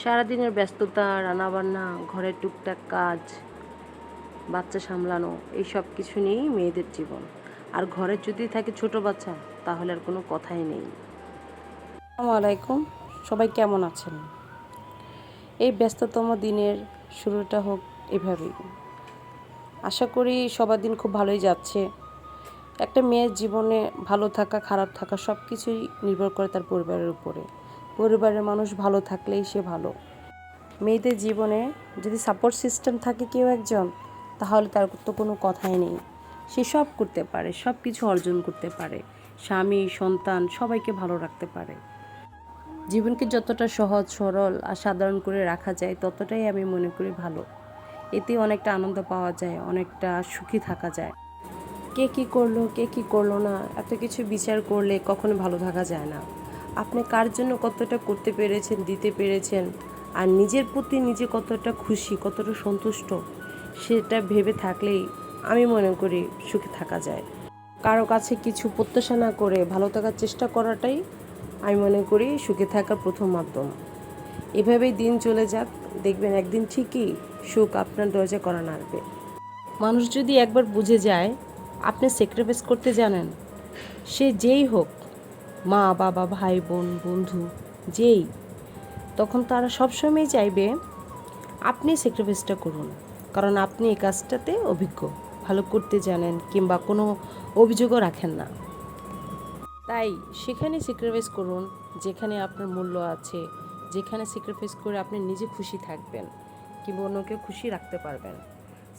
সারাদিনের ব্যস্ততা, রান্নাবান্না, ঘরের টুকটাক কাজ, বাচ্চা সামলানো এই সব কিছু নিয়েই মেয়েদের জীবন। আর ঘরে যদি থাকে ছোট বাচ্চা তাহলে আর কোনো কথাই নেই। আসসালামু আলাইকুম, সবাই কেমন আছেন? এই ব্যস্ততম দিনের শুরুটা হোক এভাবেই। আশা করি সবার দিন খুব ভালোই যাচ্ছে। একটা মেয়ের জীবনে ভালো থাকা খারাপ থাকা সব কিছুই নির্ভর করে তার পরিবারের উপরে। পরিবারের মানুষ ভালো থাকলেই সে ভালো। মেয়েদের জীবনে যদি সাপোর্ট সিস্টেম থাকে কেউ একজন, তাহলে তার তো কোনো কথাই নেই। সে সব করতে পারে, সব কিছু অর্জন করতে পারে, স্বামী সন্তান সবাইকে ভালো রাখতে পারে। জীবনকে যতটা সহজ সরল আর সাধারণ করে রাখা যায় ততটাই আমি মনে করি ভালো। এতে অনেকটা আনন্দ পাওয়া যায়, অনেকটা সুখী থাকা যায়। কে কী করলো কে কী করলো না এত কিছু বিচার করলে কখনো ভালো থাকা যায় না। আপনি কার জন্য কতটা করতে পেরেছেন, দিতে পেরেছেন, আর নিজের প্রতি নিজে কতটা খুশি কতটা সন্তুষ্ট সেটা ভেবে থাকলেই আমি মনে করি সুখে থাকা যায়। কারো কাছে কিছু প্রত্যাশা না করে ভালো থাকার চেষ্টা করাটাই আমি মনে করি সুখে থাকার প্রথম মাধ্যম। এভাবেই দিন চলে যাক, দেখবেন একদিন ঠিকই সুখ আপনার দরজা করা নাড়বে। মানুষ যদি একবার বুঝে যায় আপনি স্যাক্রিফাইস করতে জানেন, সে যেই হোক, মা বাবা ভাই বোন বন্ধু যেই, তখন তারা সবসময় চাইবে আপনি স্যাক্রিফাইসটা করুন, কারণ আপনি এই কাজটাতে অভিজ্ঞ, ভালো করতে জানেন কিংবা কোনো অভিযোগও রাখেন না। তাই সেখানে স্যাক্রিফাইস করুন যেখানে আপনার মূল্য আছে, যেখানে স্যাক্রিফাইস করে আপনি নিজে খুশি থাকবেন কিংবা অন্যকে খুশি রাখতে পারবেন।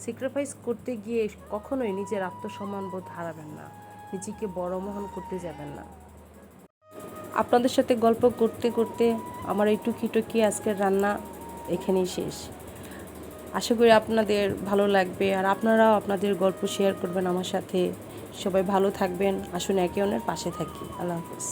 স্যাক্রিফাইস করতে গিয়ে কখনোই নিজের আত্মসম্মান বোধ হারাবেন না, নিজেকে বড় মহল করতে যাবেন না। আপনাদের সাথে গল্প করতে করতে আমার এই টুকি আজকের রান্না এখানেই শেষ। আশা করি আপনাদের ভালো লাগবে, আর আপনারাও আপনাদের গল্প শেয়ার করবেন আমার সাথে। সবাই ভালো থাকবেন, আসুন একে অন্যের পাশে থাকি। আল্লাহ হাফেজ।